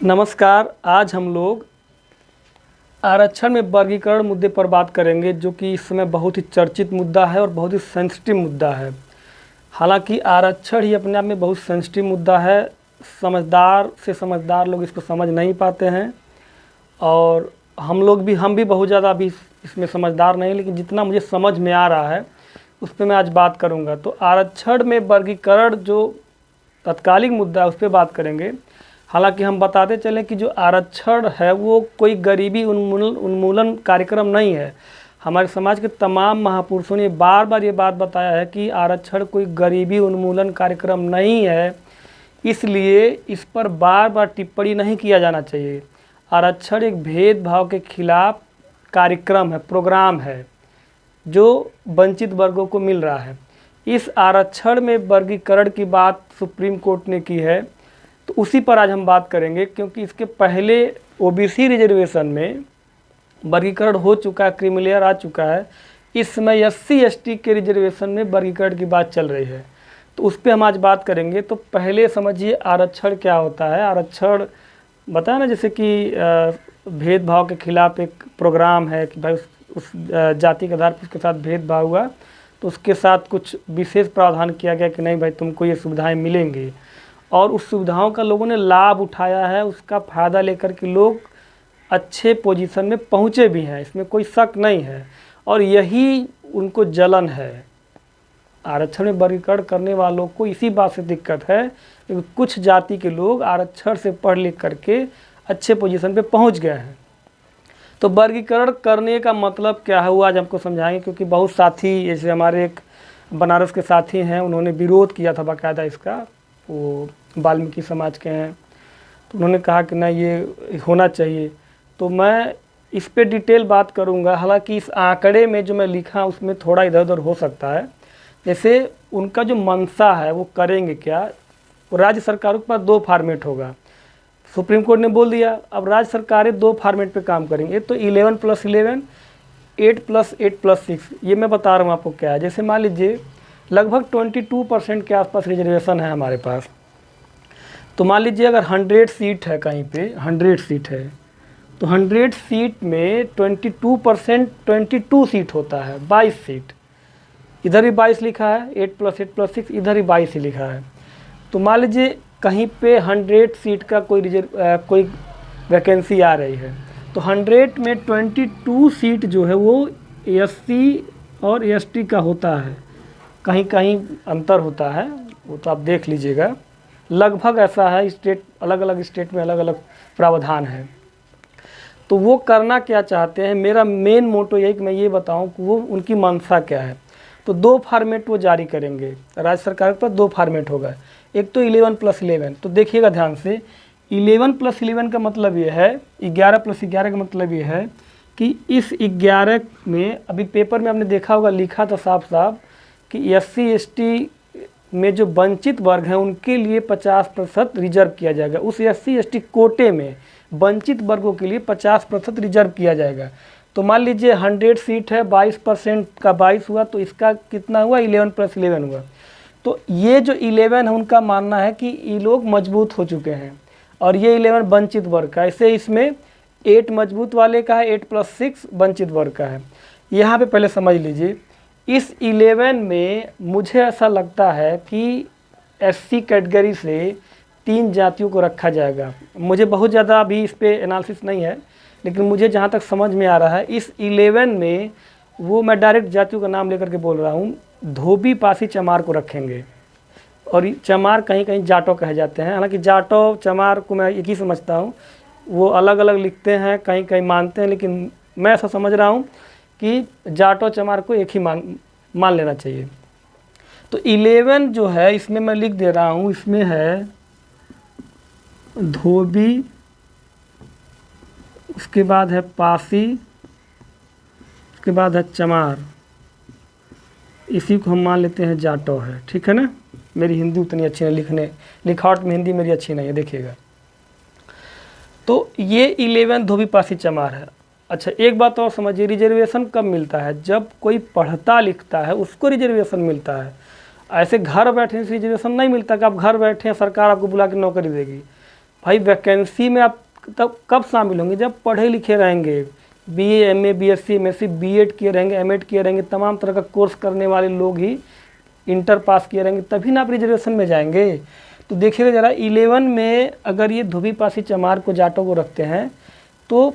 नमस्कार। आज हम लोग आरक्षण में वर्गीकरण मुद्दे पर बात करेंगे, जो कि इस समय बहुत ही चर्चित मुद्दा है और बहुत ही सेंसिटिव मुद्दा है। हालांकि आरक्षण ही अपने आप में बहुत सेंसिटिव मुद्दा है। समझदार से समझदार लोग इसको समझ नहीं पाते हैं और हम भी बहुत ज़्यादा अभी इसमें समझदार नहीं, लेकिन जितना मुझे समझ में आ रहा है उस पर मैं आज बात करूँगा। तो आरक्षण में वर्गीकरण जो तत्कालिक मुद्दा है उस पर बात करेंगे। हालांकि हम बताते चलें कि जो आरक्षण है वो कोई गरीबी उन्मूलन कार्यक्रम नहीं है। हमारे समाज के तमाम महापुरुषों ने बार बार ये बात बताया है कि आरक्षण कोई गरीबी उन्मूलन कार्यक्रम नहीं है, इसलिए इस पर बार बार टिप्पणी नहीं किया जाना चाहिए। आरक्षण एक भेदभाव के खिलाफ कार्यक्रम है, प्रोग्राम है जो वंचित वर्गों को मिल रहा है। इस आरक्षण में वर्गीकरण की बात सुप्रीम कोर्ट ने की है, तो उसी पर आज हम बात करेंगे। क्योंकि इसके पहले ओबीसी रिजर्वेशन में वर्गीकरण हो चुका है, क्रीमिलेयर आ चुका है। इस समय एससी एसटी के रिजर्वेशन में वर्गीकरण की बात चल रही है, तो उस पर हम आज बात करेंगे। तो पहले समझिए आरक्षण क्या होता है। आरक्षण बताया ना, जैसे कि भेदभाव के खिलाफ एक प्रोग्राम है कि भाई उस जाति के आधार पर उसके साथ भेदभाव हुआ तो उसके साथ कुछ विशेष प्रावधान किया गया कि नहीं भाई तुमको ये सुविधाएं मिलेंगी, और उस सुविधाओं का लोगों ने लाभ उठाया है। उसका फ़ायदा लेकर के लोग अच्छे पोजीशन में पहुँचे भी हैं, इसमें कोई शक नहीं है। और यही उनको जलन है, आरक्षण में वर्गीकरण करने वालों को इसी बात से दिक्कत है कि कुछ जाति के लोग आरक्षण से पढ़ लिख करके अच्छे पोजीशन पे पहुंच गए हैं। तो वर्गीकरण करने का मतलब क्या है वो आज हमको समझाएंगे। क्योंकि बहुत साथी, जैसे हमारे एक बनारस के साथी हैं, उन्होंने विरोध किया था बाकायदा इसका, वो वाल्मीकि समाज के हैं, तो उन्होंने कहा कि नहीं ये होना चाहिए। तो मैं इस पे डिटेल बात करूंगा। हालांकि इस आंकड़े में जो मैं लिखा उसमें थोड़ा इधर उधर हो सकता है। जैसे उनका जो मंशा है वो करेंगे क्या, राज्य सरकारों के पास दो फॉर्मेट होगा। सुप्रीम कोर्ट ने बोल दिया अब राज्य सरकारें दो फॉर्मेट पे काम करेंगे, तो 11+11, 8+8+6। ये मैं बता रहा हूँ आपको क्या है। जैसे मान लीजिए लगभग 22% के आसपास रिजर्वेशन है हमारे पास। तो मान लीजिए अगर 100 सीट है, कहीं पे 100 सीट है, तो 100 सीट में 22% 22 सीट होता है, 22 सीट। इधर भी 22 लिखा है, 8+8+6, इधर भी 22 ही लिखा है। तो मान लीजिए कहीं पे 100 सीट का कोई वैकेंसी आ रही है, तो 100 में 22 सीट जो है वो एससी और एसटी का होता है। कहीं कहीं अंतर होता है, वो तो आप देख लीजिएगा। लगभग ऐसा है, स्टेट अलग अलग स्टेट में अलग अलग प्रावधान है। तो वो करना क्या चाहते हैं, मेरा मेन मोटो यही कि मैं ये बताऊं कि वो उनकी मंशा क्या है। तो दो फॉर्मेट वो जारी करेंगे, राज्य सरकार के पास दो फॉर्मेट होगा। एक तो 11+11, तो देखिएगा ध्यान से, 11+11 का मतलब ये है, 11+11 का मतलब ये है कि इस 11 में, अभी पेपर में आपने देखा होगा लिखा था साफ साफ कि एससी एसटी में जो वंचित वर्ग हैं उनके लिए 50% रिजर्व किया जाएगा। उस एससी एसटी कोटे में वंचित वर्गों के लिए 50% रिजर्व किया जाएगा। तो मान लीजिए 100 सीट है, 22% का 22 हुआ, तो इसका कितना हुआ, 11+11 हुआ। तो ये जो 11 है उनका मानना है कि ये लोग मजबूत हो चुके हैं, और ये 11 वंचित वर्ग का। ऐसे इसमें 8 मजबूत वाले का है, 8+6 वंचित वर्ग का है। यहाँ पे पहले समझ लीजिए, इस 11 में मुझे ऐसा लगता है कि एससी कैटेगरी से 3 जातियों को रखा जाएगा। मुझे बहुत ज़्यादा अभी इस पर एनालिसिस नहीं है, लेकिन मुझे जहाँ तक समझ में आ रहा है इस 11 में वो, मैं डायरेक्ट जातियों का नाम लेकर के बोल रहा हूँ, धोबी पासी चमार को रखेंगे। और चमार कहीं कहीं जाटो कहे जाते हैं। हालांकि जाटो चमार को मैं एक ही समझता हूँ, वो अलग अलग लिखते हैं, कहीं कहीं मानते हैं, लेकिन मैं ऐसा समझ रहा हूँ कि जाटो चमार को एक ही मान लेना चाहिए। तो 11 जो है इसमें मैं लिख दे रहा हूँ, इसमें है धोबी, उसके बाद है पासी, उसके बाद है चमार, इसी को हम मान लेते हैं जाटो है। ठीक है ना, मेरी हिंदी उतनी अच्छी नहीं, लिखावट में हिंदी मेरी अच्छी नहीं है, देखिएगा। तो ये 11 धोबी पासी चमार है। अच्छा, एक बात और समझिए, रिजर्वेशन कब मिलता है, जब कोई पढ़ता लिखता है उसको रिजर्वेशन मिलता है। ऐसे घर बैठने से रिजर्वेशन नहीं मिलता कि आप घर बैठे हैं सरकार आपको बुला के नौकरी देगी। भाई वैकेंसी में आप तब कब शामिल होंगे जब पढ़े लिखे रहेंगे, BA, MA, BSc, MSc, BEd किए रहेंगे, एमएड किए रहेंगे, तमाम तरह का कोर्स करने वाले लोग ही इंटर पास किए रहेंगे, तभी ना आप रिजर्वेशन में जाएंगे। तो देखिएगा ज़रा 11 में अगर ये धोबी पासी चमार को जाटों को रखते हैं तो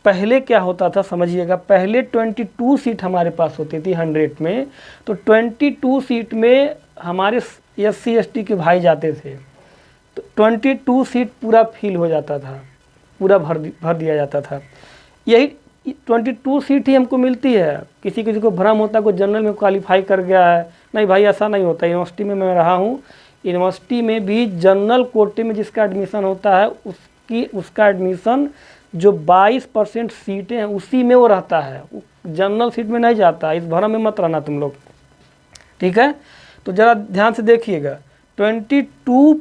पहले क्या होता था समझिएगा। पहले 22 सीट हमारे पास होती थी 100 में, तो 22 सीट में हमारे SC ST के भाई जाते थे, तो 22 सीट पूरा फिल हो जाता था, पूरा भर दिया जाता था। यही 22 सीट ही हमको मिलती है। किसी किसी को भ्रम होता है कोई जनरल में क्वालिफाई कर गया है, नहीं भाई ऐसा नहीं होता। यूनिवर्सिटी में मैं रहा हूँ, यूनिवर्सिटी में भी जनरल कोटे में जिसका एडमिशन होता है उसका एडमिशन जो 22% सीटें हैं उसी में वो रहता है, जनरल सीट में नहीं जाता। इस भ्रम में मत रहना तुम लोग, ठीक है। तो ज़रा ध्यान से देखिएगा, 22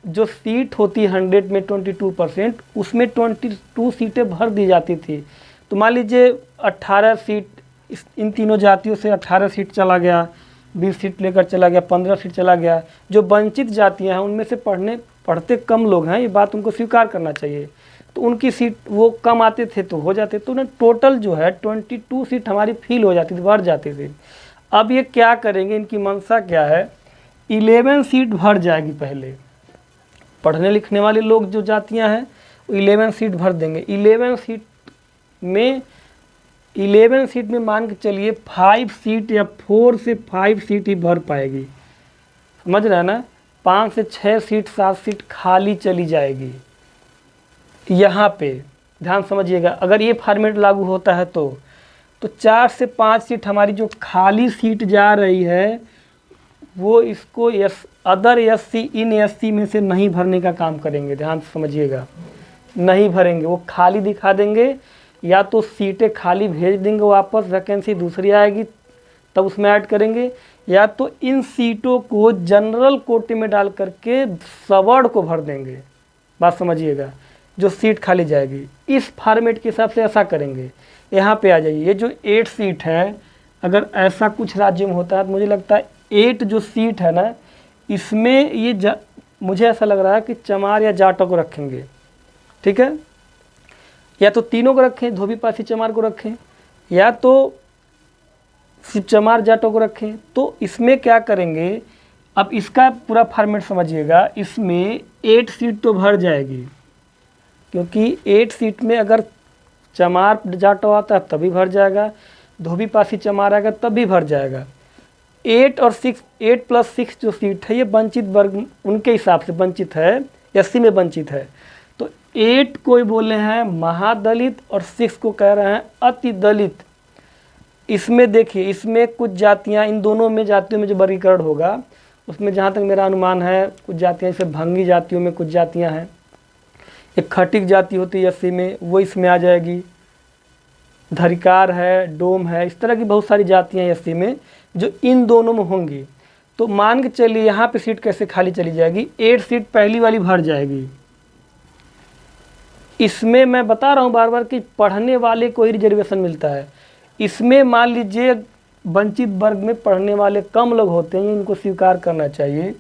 जो सीट होती है 100 में 22%, उसमें 22 सीटें भर दी जाती थी। तो मान लीजिए 18 सीट इन तीनों जातियों से 18 सीट चला गया, 20 सीट लेकर चला गया, 15 सीट चला गया। जो वंचित जातियां हैं उनमें से पढ़ते कम लोग हैं, ये बात उनको स्वीकार करना चाहिए। तो उनकी सीट वो कम आते थे तो हो जाते, तो ना टोटल जो है 22 सीट हमारी फिल हो जाती थी, भर जाती थी। अब ये क्या करेंगे, इनकी मंशा क्या है, 11 सीट भर जाएगी। पहले पढ़ने लिखने वाले लोग जो जातियां हैं 11 सीट भर देंगे। 11 सीट में मान के चलिए 5 सीट या 4 से 5 सीट ही भर पाएगी, समझ रहे हैं ना। 5 से 6 सीट 7 सीट खाली चली जाएगी। यहाँ पे ध्यान समझिएगा, अगर ये फॉर्मेट लागू होता है तो 4 से 5 सीट हमारी जो खाली सीट जा रही है वो इसको अदर SC इन SC में से नहीं भरने का काम करेंगे। ध्यान से समझिएगा, नहीं भरेंगे, वो खाली दिखा देंगे, या तो सीटें खाली भेज देंगे वापस, वैकेंसी दूसरी आएगी तब उसमें ऐड करेंगे, या तो इन सीटों को जनरल कोटे में डाल करके सवर्ण को भर देंगे। बात समझिएगा, जो सीट खाली जाएगी इस फॉर्मेट के हिसाब से ऐसा करेंगे। यहाँ पे आ जाइए, ये जो 8 सीट है, अगर ऐसा कुछ राज्य में होता है तो मुझे लगता है 8 जो सीट है ना, इसमें ये मुझे ऐसा लग रहा है कि चमार या जाटों को रखेंगे, ठीक है। या तो तीनों को रखें, धोबी पासी चमार को रखें, या तो सिर्फ चमार जाटों को रखें। तो इसमें क्या करेंगे, अब इसका पूरा फॉर्मेट समझिएगा। इसमें 8 सीट तो भर जाएगी, क्योंकि 8 सीट में अगर चमार जाटो आता है तभी भर जाएगा, धोबी पासी चमार आएगा तब भी भर जाएगा। 8 और 6, 8 + 6 जो सीट है ये वंचित वर्ग उनके हिसाब से वंचित है, SC में वंचित है। तो 8 को बोले हैं महादलित और 6 को कह रहे हैं अति दलित। इसमें देखिए, इसमें कुछ जातियां, इन दोनों में जातियों में जो वर्गीकरण होगा उसमें जहाँ तक मेरा अनुमान है, कुछ जातियाँ जैसे भंगी जातियों में कुछ जातियाँ हैं, एक खटिक जाति होती है SC में, वो इसमें आ जाएगी। धरिकार है, डोम है, इस तरह की बहुत सारी जातियाँ हैं SC में जो इन दोनों में होंगी। तो मान के चलिए यहाँ पे सीट कैसे खाली चली जाएगी, 8 सीट पहली वाली भर जाएगी। इसमें मैं बता रहा हूँ बार बार कि पढ़ने वाले को ही रिजर्वेशन मिलता है। इसमें मान लीजिए वंचित वर्ग में पढ़ने वाले कम लोग होते हैं, इनको स्वीकार करना चाहिए।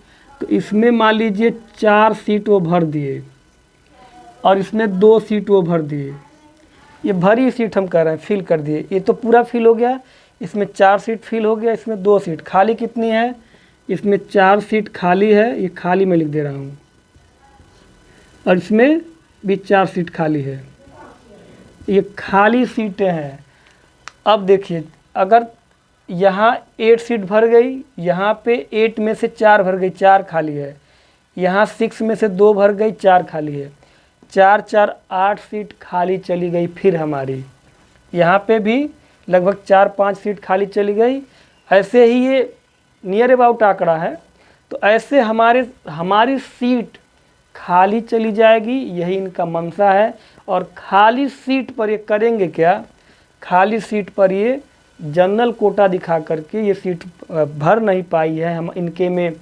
तो इसमें मान लीजिए 4 सीट वो भर दिए और इसमें 2 सीट वो भर दिए। ये भरी सीट हम कह रहे हैं फिल कर दिए, ये तो पूरा फिल हो गया। इसमें 4 सीट फिल हो गया, इसमें 2 सीट खाली कितनी है, इसमें 4 सीट खाली है, ये खाली मैं लिख दे रहा हूँ, और इसमें भी 4 सीट खाली है, ये खाली सीटें हैं। अब देखिए, अगर यहाँ 8 सीट भर गई, यहाँ पे 8 में से 4 भर गई, 4 खाली है। यहाँ 6 में से 2 भर गई, 4 खाली है। 4 4 8 सीट खाली चली गई। फिर हमारी यहाँ पे भी लगभग 4-5 सीट खाली चली गई। ऐसे ही ये नियर अबाउट आंकड़ा है। तो ऐसे हमारी सीट खाली चली जाएगी, यही इनका मंशा है। और खाली सीट पर ये करेंगे क्या, खाली सीट पर ये जनरल कोटा दिखा करके ये सीट भर नहीं पाई है, हम इनके में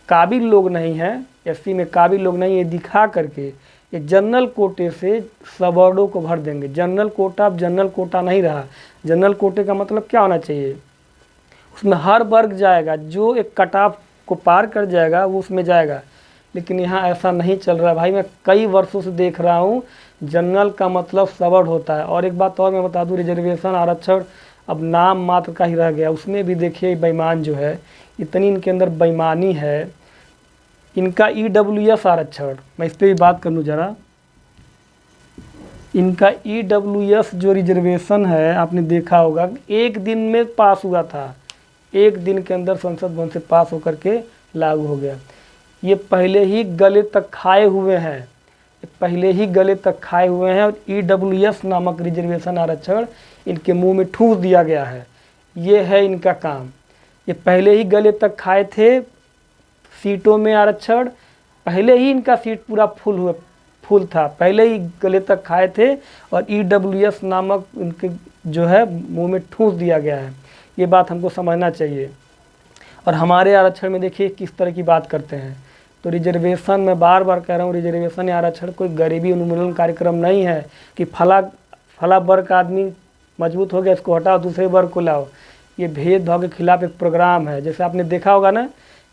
काबिल लोग नहीं हैं, SC में काबिल लोग नहीं, ये दिखा करके ये जनरल कोटे से सवर्णों को भर देंगे। जनरल कोटा अब जनरल कोटा नहीं रहा। जनरल कोटे का मतलब क्या होना चाहिए, उसमें हर वर्ग जाएगा, जो एक कट ऑफ को पार कर जाएगा वो उसमें जाएगा। लेकिन यहाँ ऐसा नहीं चल रहा है भाई। मैं कई वर्षों से देख रहा हूँ जनरल का मतलब सवर्ण होता है। और एक बात और मैं बता दूँ, रिजर्वेशन आरक्षण अब नाम मात्र का ही रह गया। उसमें भी देखिए बेईमान जो है, इतनी इनके अंदर बेईमानी है। इनका EWS आरक्षण, मैं इस पर भी बात कर लूँ ज़रा। इनका EWS जो रिजर्वेशन है, आपने देखा होगा एक दिन में पास हुआ था, एक दिन के अंदर संसद भवन से पास होकर के लागू हो गया। ये पहले ही गले तक खाए हुए हैं, पहले ही गले तक खाए हुए हैं। और EWS नामक रिजर्वेशन आरक्षण इनके मुंह में ठूस दिया गया है। ये है इनका काम। ये पहले ही गले तक खाए थे सीटों में आरक्षण, पहले ही इनका सीट पूरा फुल था, पहले ही गले तक खाए थे। और EWS नामक इनके जो है मुंह में ठूस दिया गया है। ये बात हमको समझना चाहिए। और हमारे आरक्षण में देखिए किस तरह की बात करते हैं। तो रिजर्वेशन, मैं बार बार कह रहा हूँ, रिजर्वेशन या आरक्षण कोई गरीबी उन्मूलन कार्यक्रम नहीं है कि फला वर्ग का आदमी मजबूत हो गया इसको हटाओ दूसरे वर्ग को लाओ। ये भेदभाव के खिलाफ एक प्रोग्राम है। जैसे आपने देखा होगा ना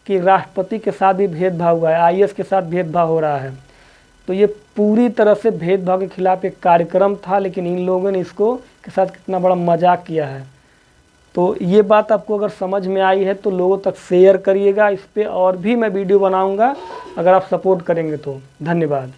कि राष्ट्रपति के साथ भी भेदभाव हुआ है, IAS के साथ भेदभाव हो रहा है। तो ये पूरी तरह से भेदभाव के खिलाफ एक कार्यक्रम था, लेकिन इन लोगों ने इसको के साथ कितना बड़ा मजाक किया है। तो ये बात आपको अगर समझ में आई है तो लोगों तक शेयर करिएगा। इस पर और भी मैं वीडियो बनाऊंगा अगर आप सपोर्ट करेंगे तो। धन्यवाद।